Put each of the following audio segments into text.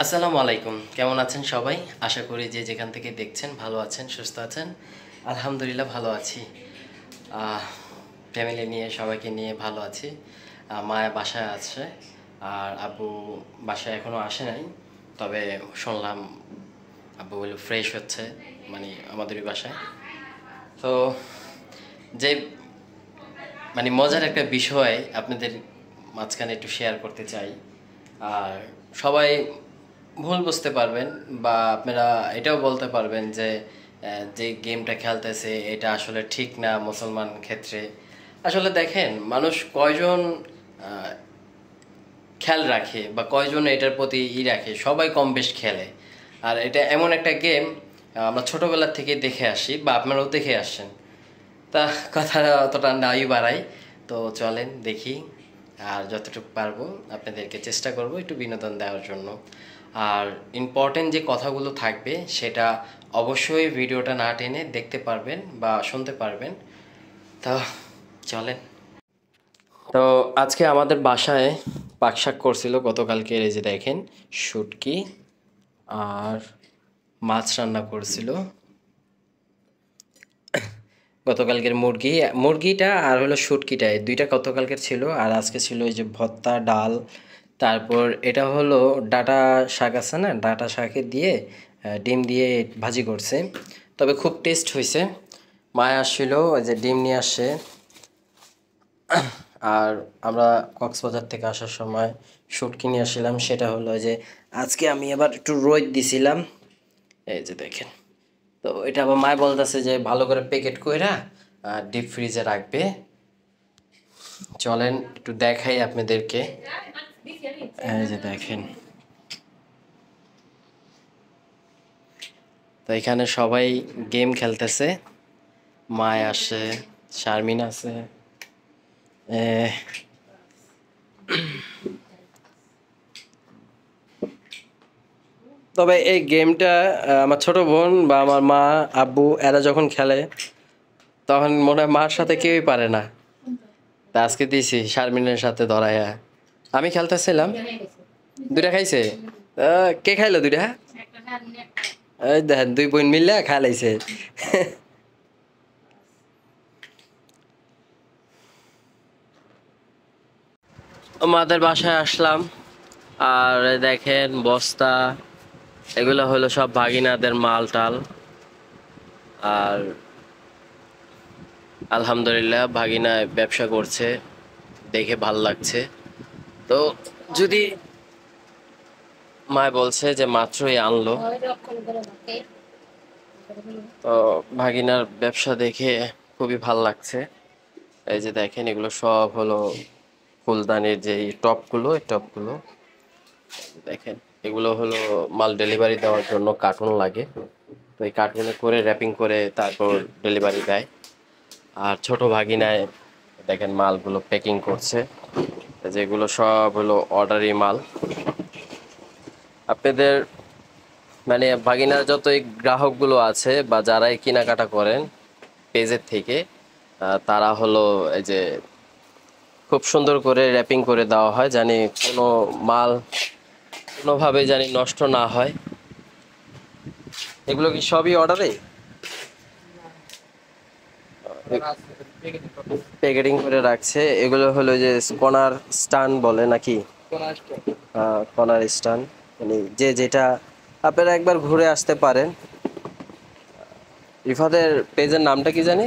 আসসালামু আলাইকুম, কেমন আছেন সবাই? আশা করি যে যেখান থেকে দেখছেন ভালো আছেন, সুস্থ আছেন। আলহামদুলিল্লাহ ভালো আছি। ফ্যামিলি নিয়ে সবাইকে নিয়ে ভালো আছি। মায়া বাসায় আছে আর আব্বু বাসায় এখনও আসে নাই। তবে শুনলাম আব্বু বলে ফ্রেশ হচ্ছে, মানে আমাদেরই বাসায়। তো যে মানে মজার একটা বিষয় আপনাদের মাঝখানে একটু শেয়ার করতে চাই। আর সবাই ভুল বুঝতে পারবেন বা আপনারা এটাও বলতে পারবেন যে যে গেমটা খেলতেছে এটা আসলে ঠিক না মুসলমান ক্ষেত্রে। আসলে দেখেন, মানুষ কয়জন আহ, খেয়াল রাখে বা কয়জন এটার প্রতি রাখে, সবাই কম বেশ খেলে। আর এটা এমন একটা গেম আমরা ছোটবেলা থেকে দেখে আসি বা আপনারাও দেখে আসছেন। তা কথা অতটা নাই বাড়াই, তো চলেন দেখি। আর যতটুকু পারবো আপনাদেরকে চেষ্টা করব একটু বিনোদন দেওয়ার জন্য। আর ইম্পর্টেন্ট যে কথাগুলো থাকবে সেটা অবশ্যই ভিডিওটা না টেনে দেখতে পারবেন বা শুনতে পারবেন। তো চলেন। তো আজকে আমাদের বাসায় পাকশাক করছিল গতকালকে, এই যে দেখেন শুটকি আর মাছ রান্না করছিল। গতকালকের মুরগিটা আর হলো শুটকিটা, এই দুইটা গতকালকের ছিল। আর আজকে ছিল এই যে ভর্তা, ডাল, তারপর এটা হলো ডাঁটা শাক আছে না, ডাঁটা শাকে দিয়ে ডিম দিয়ে ভাজি করছে। তবে খুব টেস্ট হয়েছে। মায় আসছিল, ওই যে ডিম নিয়ে আসে। আর আমরা কক্সবাজার থেকে আসার সময় শুটকি নিয়ে আসছিলাম, সেটা হলো যে আজকে আমি এবার একটু রোদ দিছিলাম, এই যে দেখেন। তো এটা আবার মায় বলতেছে যে ভালো করে প্যাকেট কইরা ডিপ ফ্রিজে রাখবে। চলেন একটু দেখাই আপনাদেরকে। এই যে দেখেন, তো এখানে সবাই গেম খেলতেছে। মায় আসে, শারমিন আছে। এ, তবে এই গেমটা আমার ছোট বোন বা আমার মা, আব্বু এরা যখন খেলে তখন মনে হয় মার সাথে কেউই পারে না। তা আজকে দিছি শারমিনের সাথে ধরাইয়া। আমি খেলতেছিলাম, দুইটা খাইছে। কে খাইলো দুইটা? এই দেখেন দুই বোন মিললে খাইলাইছে। মাদের বাসায় আসলাম, আর দেখেন বস্তা, এগুলো হলো সব ভাগিনাদের মাল টাল। আর আলহামদুলিল্লাহ ভাগিনা ব্যবসা করছে, দেখে ভাল লাগছে। তো যদি মায় বলছে যে মাত্রই আনলো, তো ভাগিনার ব্যবসা দেখে খুবই ভাল লাগছে। এই যে দেখেন এগুলো সব হলো ফুলদানির যে টপগুলো, এই টপগুলো দেখেন। এগুলো হলো মাল ডেলিভারি দেওয়ার জন্য কার্টুন লাগে, তো এই কার্টুনে করে র্যাপিং করে তারপর ডেলিভারি দেয়। আর ছোট ভাগিনায় দেখেন মালগুলো প্যাকিং করছে, যেগুলো সব হলো অর্ডারি মাল। আপনাদের মানে ভাগিনার যতই গ্রাহকগুলো আছে বা যারাই কেনাকাটা করেন পেজের থেকে, তারা হলো এই যে খুব সুন্দর করে র্যাপিং করে দেওয়া হয়, জানি কোনো মাল কোনোভাবে জানি নষ্ট না হয়। এগুলো কি সবই অর্ডারে প্যাকেটিং করে রাখছে? এগুলো হলো যে কর্নার স্টান বলে নাকি, কর্নার স্টান, মানে যে যেটা। আপনারা একবার ঘুরে আসতে পারেন। রিফাদের পেজের নামটা কি জানি,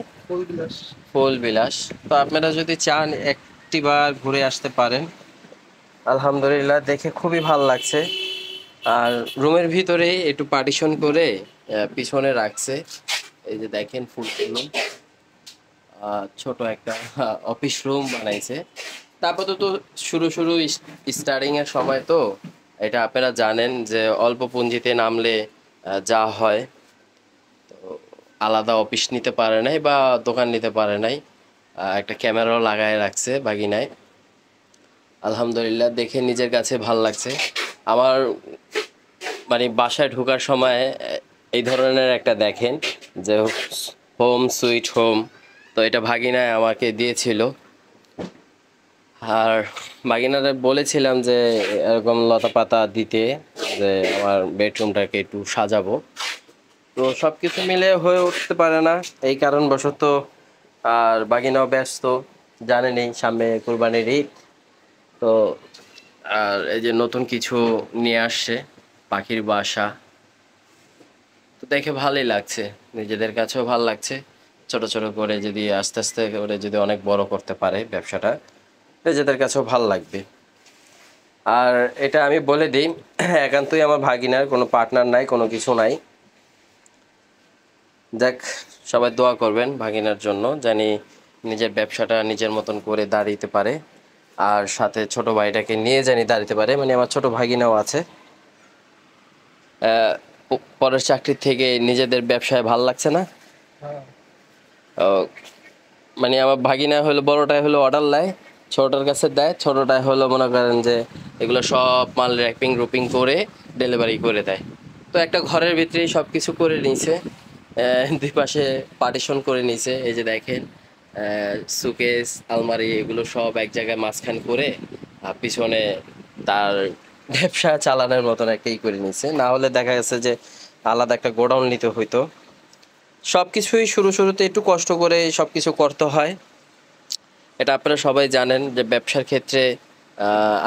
ফুল বিলাস। তো আপনারা যদি চান একটিবার ঘুরে আসতে পারেন। আলহামদুলিল্লাহ দেখে খুবই ভালো লাগছে। আর রুমের ভিতরে একটু পার্টিশন করে পিছনে রাখছে। এই যে দেখেন ফুলগুলো, ছোট একটা অফিস রুম বানাইছে। তারপর তো শুরু শুরু স্টার্টিং এর সময়, তো এটা আপনারা জানেন যে অল্প পুঁজিতে নামলে যা হয়। তো আলাদা অফিস নিতে পারে নাই বা দোকান নিতে পারে নাই, একটা ক্যামেরাও লাগায় রাখছে বাগিনায়। আলহামদুলিল্লাহ দেখে নিজের কাছে ভাল লাগছে। আমার মানে বাসায় ঢোকার সময় এই ধরনের একটা দেখেন যে হোম সুইট হোম, তো এটা ভাগিনায় আমাকে দিয়েছিল। আর ভাগিনারে বলেছিলাম যে এরকম লতা পাতা দিতে, যে আমার বেডরুমটাকে একটু সাজাবো। তো সব কিছু মিলে হয়ে উঠতে পারে না এই কারণবশত। আর বাগিনাও ব্যস্ত, জানেনই সামনে কুরবানির ঈদ। তো আর এই যে নতুন কিছু নিয়ে আসছে, পাখির বাসা। তো দেখে ভালোই লাগছে, নিজেদের কাছেও ভালো লাগছে। ছোট ছোট করে যদি আস্তে আস্তে করে যদি অনেক বড় করতে পারে ব্যবসাটা, নিজেদের কাছেও ভালো লাগবে। আর এটা আমি বলে দিই, একান্তই আমার ভাগিনার, কোনো পার্টনার নাই, কোনো কিছু নাই। দেখ, সবাই দোয়া করবেন ভাগিনার জন্য, জানি নিজের ব্যবসাটা নিজের মতন করে দাঁড়িয়ে পারে। আর সাথে ছোট ভাইটাকে নিয়ে জানি দাঁড়াতে পারে, মানে আমার ছোট ভাগিনাও আছে। পরের চাকরির থেকে নিজেদের ব্যবসায় ভাল লাগছে না। ও, মানে আমার ভাগিনা হলো বড়টায় হলো অর্ডার নেয়, ছোটটার কাছে দেয়, ছোটটায় হলো মনে করেন যে এগুলো সব মাল র্যাপিং রুপিং করে ডেলিভারি করে দেয়। তো একটা ঘরের ভিতরেই সব কিছু করে নিয়েছে, দুই পাশে পার্টিশন করে নিয়েছে। এই যে দেখেন, সুকেস আলমারি এগুলো সব এক জায়গায় মাঝখান করে পিছনে তার ব্যবসা চালানোর মতন একটা করে নিয়েছে। না হলে দেখা গেছে যে আলাদা একটা গোডাউন নিতে হইতো। সব কিছুই শুরুতে একটু কষ্ট করে সব কিছু করতে হয়, এটা আপনারা সবাই জানেন যে ব্যবসার ক্ষেত্রে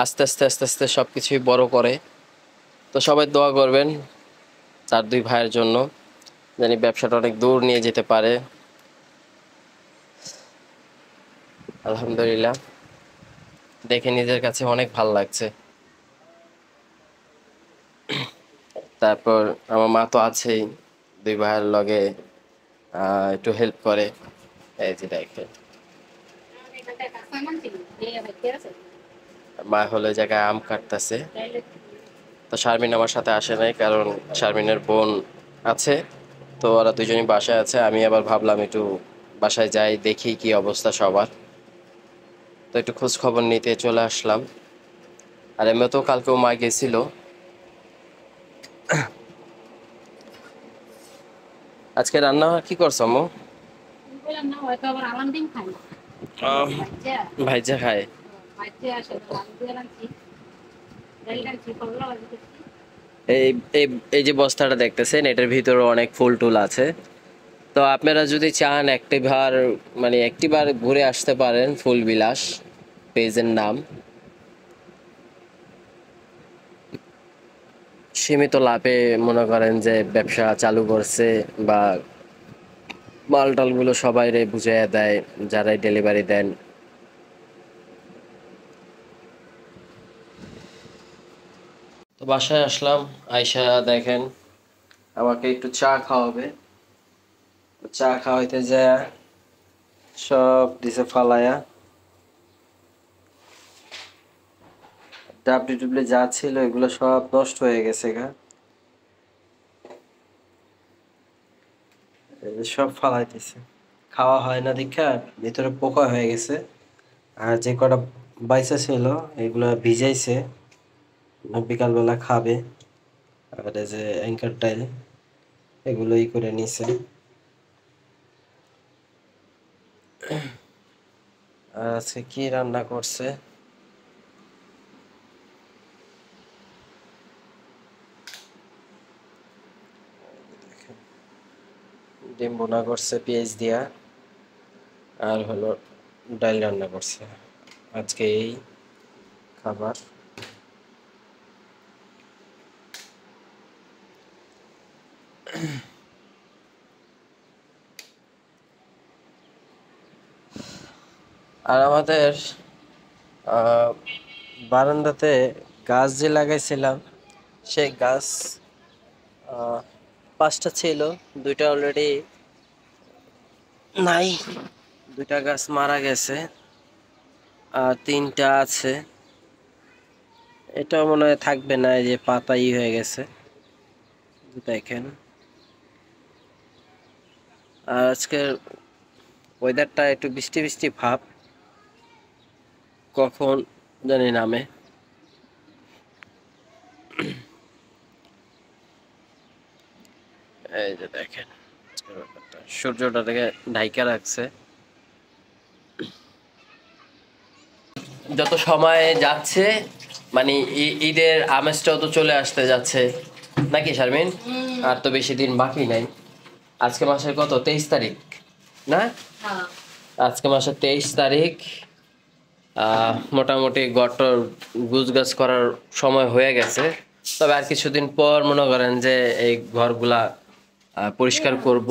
আস্তে আস্তে আস্তে আস্তে সব কিছুই বড় করে। তো সবাই দোয়া করবেন তার দুই ভাইয়ের জন্য, জানি ব্যবসাটা অনেক দূর নিয়ে যেতে পারে। আলহামদুলিল্লাহ, দেখে নিজের কাছে অনেক ভালো লাগছে। তারপর আমার মা তো আছেই, দুই ভাইয়ের লগে একটু হেল্প করে। এই যে দেখে, মা হলো এই জায়গায় আম কাটতেছে। তো শারমিন আমার সাথে আসে নাই, কারণ শারমিনের বোন আছে, তো ওরা দুজনই বাসায় আছে। আমি আবার ভাবলাম একটু বাসায় যাই, দেখি কি অবস্থা সবার। তো একটু খোঁজ খবর নিতে চলে আসলাম। আর এমনি তো কালকেও মা গেছিল। আজকে রান্না কি করছো আম্মু? ভাইজা খায়। এই এই এই যে বস্তাটা দেখতেছেন, এটার ভিতরে অনেক ফুল টুল আছে। তো আপনারা যদি চান একটিবার, মানে একটিবার ঘুরে আসতে পারেন ফুল বিলাস, পেজের নাম। সীমিত লাভে মনে করেন যে ব্যবসা চালু করছে, বা মাল টালগুলো সবাই রে বুঝাইয়া দেয় যারাই ডেলিভারি দেন। তো বাসায় আসলাম, আয়শা দেখেন আমাকে একটু চা খাওয়াবে। চা খাওয়াইতে যায় সব দিছে ফালায়া, ডাবলি ডুবলি যা ছিল এগুলো সব নষ্ট হয়ে গেছে গা। এই যে সব ফালাইতেছে, খাওয়া হয় না দেখা ভিতরে পোকা হয়ে গেছে। আর যে কটা বাইসা ছিল এগুলো ভিজাইছে, বিকালবেলা খাবে। আর এই যে অ্যাঙ্কার টাইল এগুলোই করে নিছে। আর আজকে কি রান্না করছে, ডিম বোনা করছে পেঁয়াজ দিয়া, আর হলো ডাল রান্না করছে। আজকে এই খাবার। আর আমাদের আহ, বারান্দাতে গাছ যে লাগাইছিলাম, সেই গাছ আহ, 5টা ছিল, 2টা অলরেডি নাই, 2টা গাছ মারা গেছে, আর 3টা আছে। এটা মনে হয় থাকবে না, এই যে পাতা হয়ে গেছে দেখেন। আর আজকের ওয়েদারটা একটু বৃষ্টি বৃষ্টি ভাব, কখন জানি নামে। এই যে দেখেন আজকের ব্যাপারটা, সূর্যটাকে ঢাইকা রাখছে। যত সময় যাচ্ছে মানে ঈদের আমেজটাও তো চলে আসতে যাচ্ছে নাকি শারমিন? আর তো বেশি দিন বাকি নাই। আজকে মাসের কত, 23 তারিখ না? আজকে মাসের 23 তারিখ। মোটামুটি গটর গুছগাছ করার সময় হয়ে গেছে। তবে আর কিছুদিন পর মনে করেন যে এই ঘরগুলা পরিষ্কার করব।